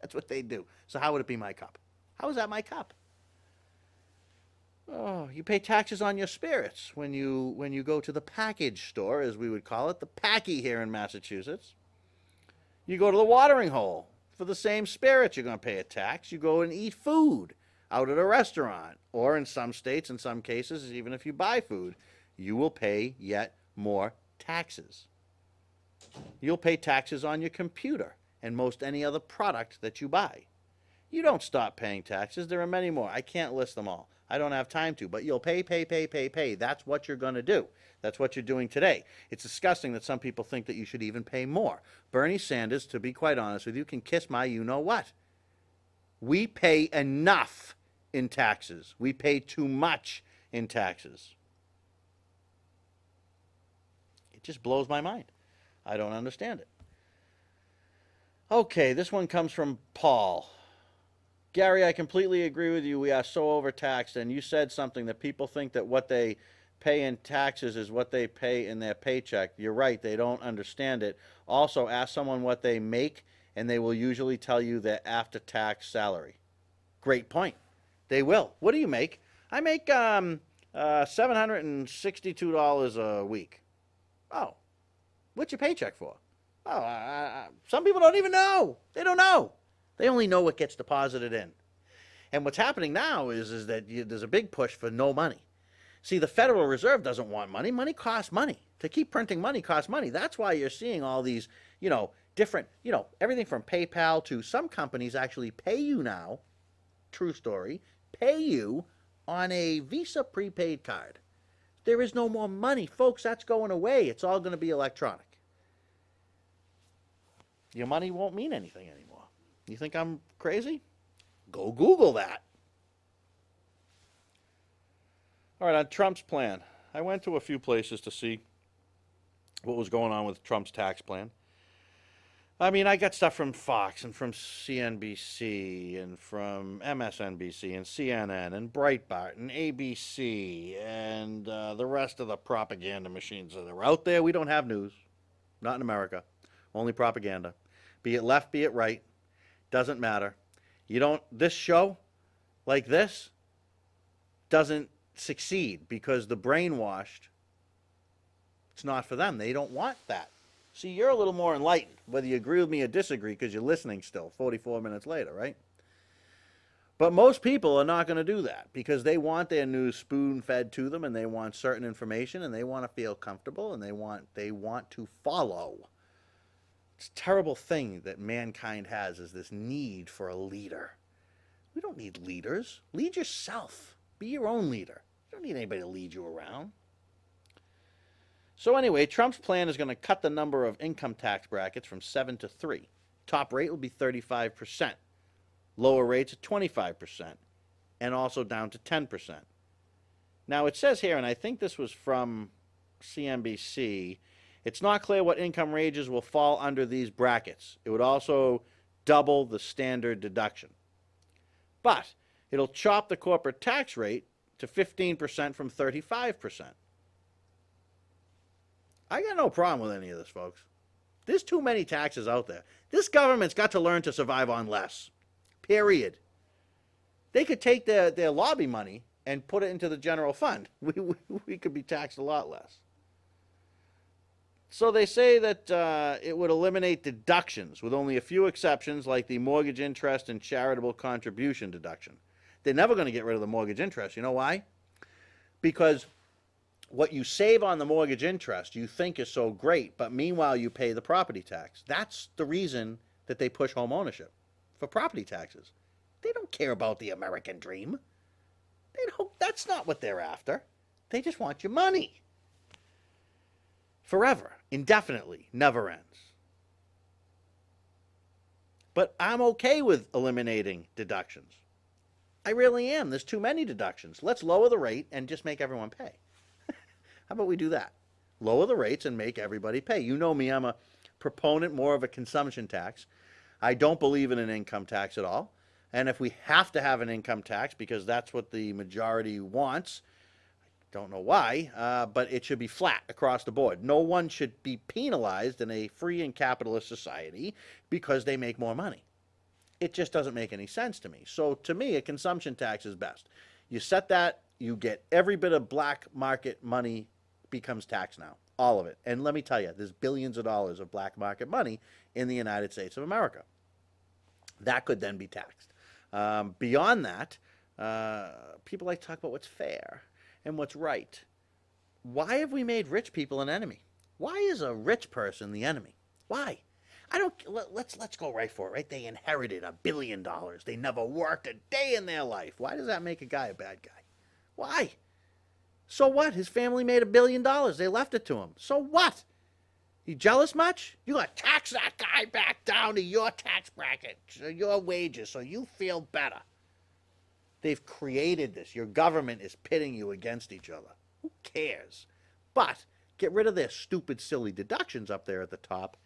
That's what they'd do. So how would it be my cup? How is that my cup? Oh, you pay taxes on your spirits when you go to the package store, as we would call it, the packy here in Massachusetts. You go to the watering hole for the same spirits, you're going to pay a tax. You go and eat food out at a restaurant, or in some states, in some cases, even if you buy food, you will pay yet more taxes. You'll pay taxes on your computer and most any other product that you buy. You don't stop paying taxes. There are many more. I can't list them all. I don't have time to, but you'll pay. That's what you're going to do. That's what you're doing today. It's disgusting that some people think that you should even pay more. Bernie Sanders, to be quite honest with you, can kiss my you-know-what. We pay enough in taxes. We pay too much in taxes. It just blows my mind. I don't understand it. Okay, this one comes from Paul. Gary, I completely agree with you. We are so overtaxed, and you said something that people think that what they pay in taxes is what they pay in their paycheck. You're right, they don't understand it. Also, ask someone what they make, and they will usually tell you their after-tax salary. Great point. They will. What do you make? I make $762 a week. Oh, what's your paycheck for? Oh, some people don't even know. They don't know. They only know what gets deposited in. And what's happening now is that there's a big push for no money. See, the Federal Reserve doesn't want money. Money costs money. To keep printing money costs money. That's why you're seeing all these, different, everything from PayPal to some companies actually pay you now, true story, pay you on a Visa prepaid card. There is no more money. Folks, that's going away. It's all going to be electronic. Your money won't mean anything anymore. You think I'm crazy? Go Google that. All right, on Trump's plan. I went to a few places to see what was going on with Trump's tax plan. I mean, I got stuff from Fox and from CNBC and from MSNBC and CNN and Breitbart and ABC and the rest of the propaganda machines that are out there. We don't have news. Not in America. Only propaganda. Be it left, be it right. Doesn't matter. This show like this doesn't succeed because the brainwashed, it's not for them. They don't want that. See, you're a little more enlightened, whether you agree with me or disagree, because you're listening still 44 minutes later, right? But most people are not going to do that because they want their news spoon-fed to them, and they want certain information, and they want to feel comfortable, and they want to follow. It's a terrible thing that mankind has, is this need for a leader. We don't need leaders. Lead yourself. Be your own leader. You don't need anybody to lead you around. So anyway, Trump's plan is going to cut the number of income tax brackets from 7 to 3. Top rate will be 35%. Lower rates at 25%. And also down to 10%. Now it says here, and I think this was from CNBC, it's not clear what income ranges will fall under these brackets. It would also double the standard deduction. But it'll chop the corporate tax rate to 15% from 35%. I got no problem with any of this, folks. There's too many taxes out there. This government's got to learn to survive on less. Period. They could take their lobby money and put it into the general fund. We could be taxed a lot less. So they say that it would eliminate deductions with only a few exceptions, like the mortgage interest and charitable contribution deduction. They're never going to get rid of the mortgage interest. You know why? Because what you save on the mortgage interest you think is so great, but meanwhile you pay the property tax. That's the reason that they push home ownership, for property taxes. They don't care about the American dream. That's not what they're after. They just want your money. Forever, indefinitely, never ends. But I'm okay with eliminating deductions. I really am. There's too many deductions. Let's lower the rate and just make everyone pay. How about we do that? Lower the rates and make everybody pay. You know me, I'm a proponent more of a consumption tax. I don't believe in an income tax at all. And if we have to have an income tax because that's what the majority wants, I don't know why, but it should be flat across the board. No one should be penalized in a free and capitalist society because they make more money. It just doesn't make any sense to me. So to me, a consumption tax is best. You set that, you get every bit of black market money becomes taxed now, all of it. And let me tell you, there's billions of dollars of black market money in the United States of America. That could then be taxed. Beyond that, people like to talk about what's fair and what's right. Why have we made rich people an enemy? Why is a rich person the enemy? Why? Let's go right for it, right? They inherited $1 billion. They never worked a day in their life. Why does that make a guy a bad guy? Why? So what? His family made $1 billion. They left it to him. So what? You jealous much? You gotta tax that guy back down to your tax bracket, to your wages, so you feel better. They've created this. Your government is pitting you against each other. Who cares? But get rid of their stupid, silly deductions up there at the top.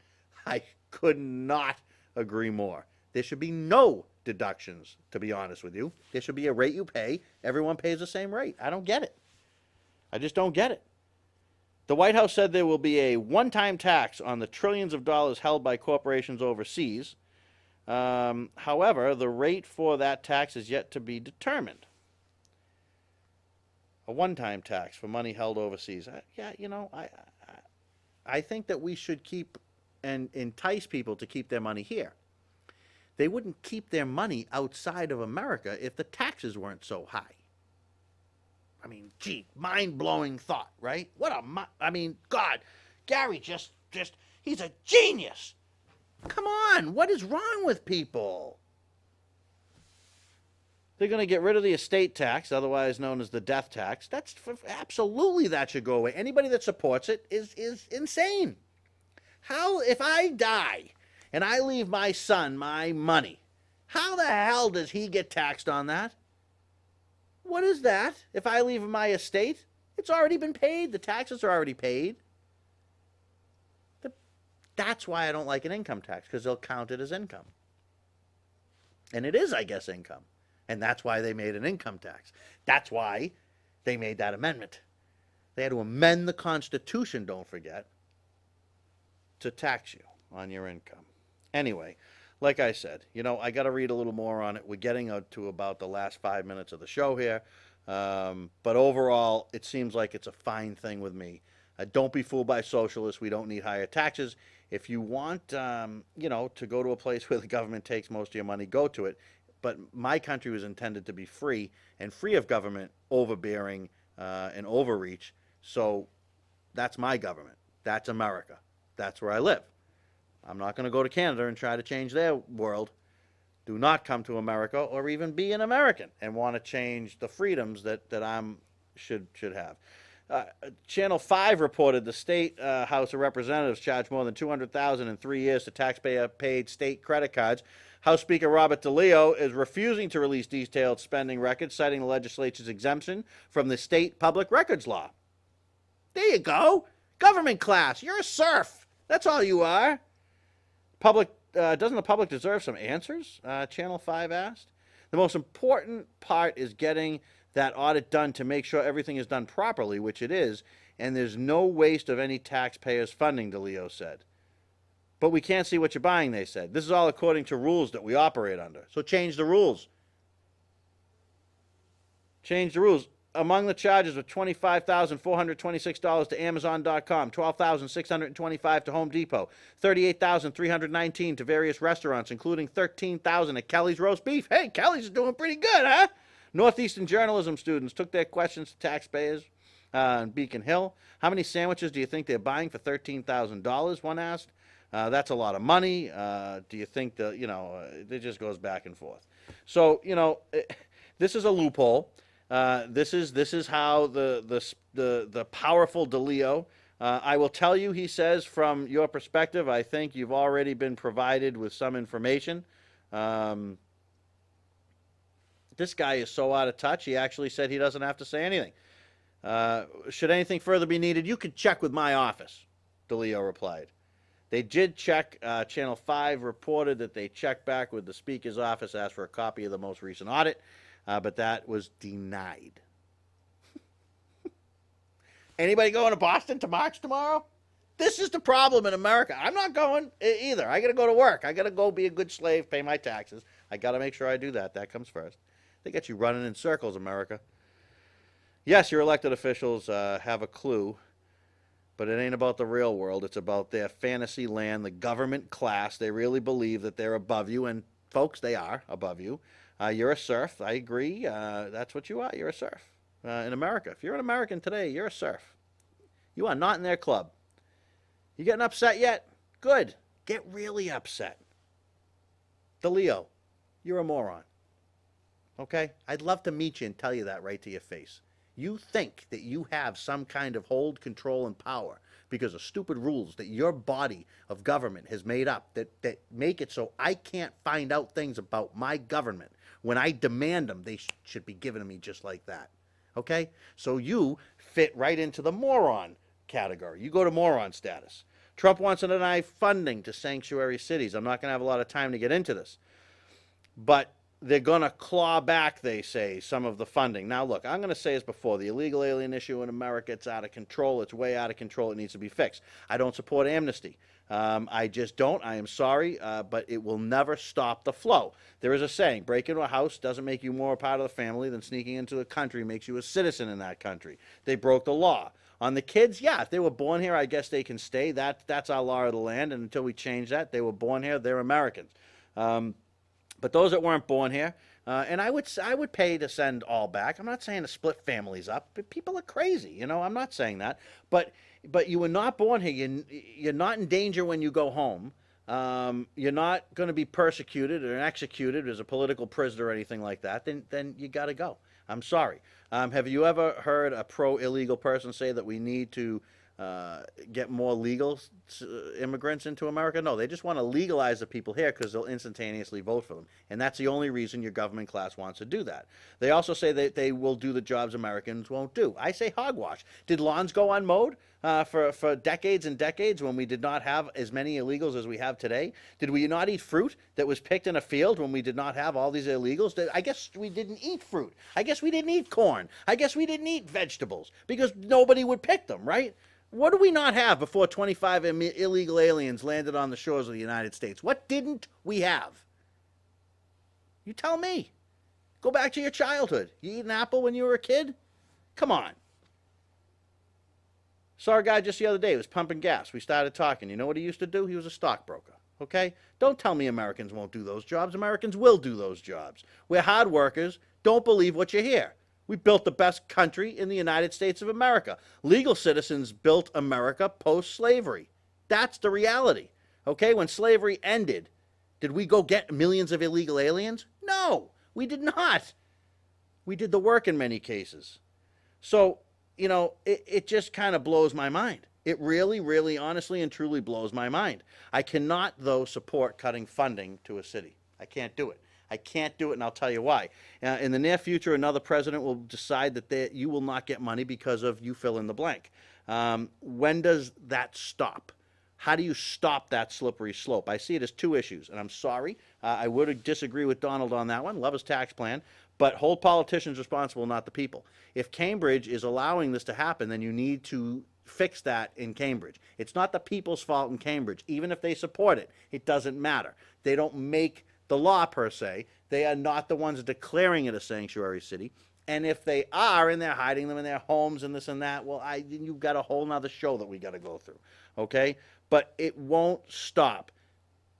I could not agree more. There should be no deductions, to be honest with you. There should be a rate you pay. Everyone pays the same rate. I don't get it. I just don't get it. The White House said there will be a one-time tax on the trillions of dollars held by corporations overseas. However, the rate for that tax is yet to be determined. A one-time tax for money held overseas. Yeah, you know, I think that we should keep and entice people to keep their money here. They wouldn't keep their money outside of America if the taxes weren't so high. I mean, gee, mind-blowing thought, right? God, Gary just, he's a genius. Come on, what is wrong with people? They're going to get rid of the estate tax, otherwise known as the death tax. Absolutely that should go away. Anybody that supports it is insane. How, if I die and I leave my son my money, how the hell does he get taxed on that? What is that? If I leave my estate, it's already been paid. The taxes are already paid. That's why I don't like an income tax, because they'll count it as income. And it is, I guess, income. And that's why they made an income tax. That's why they made that amendment. They had to amend the Constitution, don't forget, to tax you on your income. Anyway, like I said, you know, I got to read a little more on it. We're getting to about the last 5 minutes of the show here. But overall, it seems like it's a fine thing with me. Don't be fooled by socialists. We don't need higher taxes. If you want, you know, to go to a place where the government takes most of your money, go to it. But my country was intended to be free and free of government overbearing and overreach. So that's my government. That's America. That's where I live. I'm not going to go to Canada and try to change their world. Do not come to America or even be an American and want to change the freedoms that I should have. Channel 5 reported the state House of Representatives charged more than $200,000 in 3 years to taxpayer-paid state credit cards. House Speaker Robert DeLeo is refusing to release detailed spending records, citing the legislature's exemption from the state public records law. There you go. Government class. You're a serf. That's all you are. Doesn't the public deserve some answers? Channel 5 asked. The most important part is getting that audit done to make sure everything is done properly, which it is, and there's no waste of any taxpayers' funding, DeLeo said. But we can't see what you're buying, they said. This is all according to rules that we operate under. So change the rules. Change the rules. Among the charges were $25,426 to Amazon.com, $12,625 to Home Depot, $38,319 to various restaurants, including $13,000 at Kelly's Roast Beef. Hey, Kelly's is doing pretty good, huh? Northeastern journalism students took their questions to taxpayers in Beacon Hill. How many sandwiches do you think they're buying for $13,000? One asked. That's a lot of money. Do you think it just goes back and forth. So, this is a loophole. This is how the powerful DeLeo. I will tell you, he says, from your perspective, I think you've already been provided with some information. This guy is so out of touch, he actually said he doesn't have to say anything. Should anything further be needed, you could check with my office, DeLeo replied. They did check. Channel 5 reported that they checked back with the Speaker's office, asked for a copy of the most recent audit, but that was denied. Anybody going to Boston to march tomorrow? This is the problem in America. I'm not going either. I got to go to work. I got to go be a good slave, pay my taxes. I got to make sure I do that. That comes first. They got you running in circles, America. Yes, your elected officials have a clue, but it ain't about the real world. It's about their fantasy land, the government class. They really believe that they're above you, and folks, they are above you. You're a serf. I agree. That's what you are. You're a serf in America. If you're an American today, you're a serf. You are not in their club. You getting upset yet? Good. Get really upset. DeLeo, you're a moron. Okay? I'd love to meet you and tell you that right to your face. You think that you have some kind of hold, control, and power because of stupid rules that your body of government has made up that make it so I can't find out things about my government. When I demand them, they should be given to me just like that. Okay? So you fit right into the moron category. You go to moron status. Trump wants to deny funding to sanctuary cities. I'm not going to have a lot of time to get into this. But they're going to claw back, they say, some of the funding. Now, look, I'm going to say this before. The illegal alien issue in America, it's out of control. It's way out of control. It needs to be fixed. I don't support amnesty. I just don't. I am sorry, but it will never stop the flow. There is a saying, break into a house doesn't make you more a part of the family than sneaking into a country makes you a citizen in that country. They broke the law. On the kids, yeah, if they were born here, I guess they can stay. That's our law of the land, and until we change that, they were born here, they're Americans. But those that weren't born here, and I would pay to send all back. I'm not saying to split families up, but people are crazy. I'm not saying that. But you were not born here. You're not in danger when you go home. You're not going to be persecuted or executed as a political prisoner or anything like that. Then you got to go. I'm sorry. Have you ever heard a pro-illegal person say that we need to get more legal immigrants into America? No, they just want to legalize the people here because they'll instantaneously vote for them. And that's the only reason your government class wants to do that. They also say that they will do the jobs Americans won't do. I say hogwash. Did lawns go unmowed for decades and decades when we did not have as many illegals as we have today? Did we not eat fruit that was picked in a field when we did not have all these illegals? I guess we didn't eat fruit. I guess we didn't eat corn. I guess we didn't eat vegetables because nobody would pick them, right? What do we not have before 25 illegal aliens landed on the shores of the United States? What didn't we have? You tell me. Go back to your childhood. You eat an apple when you were a kid? Come on. Saw a guy just the other day. He was pumping gas. We started talking. You know what he used to do? He was a stockbroker. Okay? Don't tell me Americans won't do those jobs. Americans will do those jobs. We're hard workers. Don't believe what you hear. We built the best country in the United States of America. Legal citizens built America post-slavery. That's the reality. Okay? When slavery ended, did we go get millions of illegal aliens? No, we did not. We did the work in many cases. So, it just kind of blows my mind. It really, really, honestly, and truly blows my mind. I cannot, though, support cutting funding to a city. I can't do it. I can't do it, and I'll tell you why. In the near future, another president will decide that you will not get money because of you fill in the blank. When does that stop? How do you stop that slippery slope? I see it as two issues, and I'm sorry. I would disagree with Donald on that one. Love his tax plan. But hold politicians responsible, not the people. If Cambridge is allowing this to happen, then you need to fix that in Cambridge. It's not the people's fault in Cambridge. Even if they support it, it doesn't matter. They don't make the law per se. They are not the ones declaring it a sanctuary city. And if they are, and they're hiding them in their homes and this and that, well, you've got a whole nother show that we got to go through, okay? But it won't stop.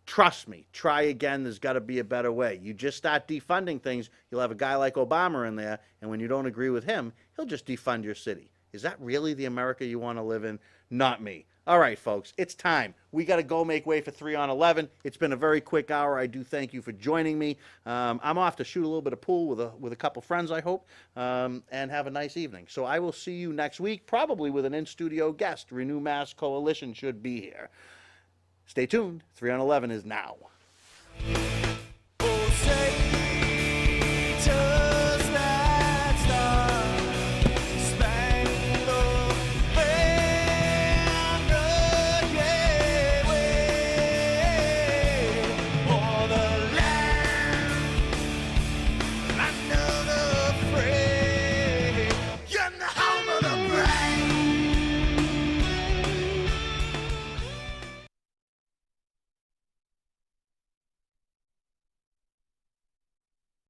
Trust me, try again. There's got to be a better way. You just start defunding things, you'll have a guy like Obama in there, and when you don't agree with him, he'll just defund your city. Is that really the America you want to live in? Not me. All right, folks, it's time. We got to go make way for 3 on 11. It's been a very quick hour. I do thank you for joining me. I'm off to shoot a little bit of pool with a couple friends, I hope, and have a nice evening. So I will see you next week, probably with an in-studio guest. Renew Mass Coalition should be here. Stay tuned. 3 on 11 is now.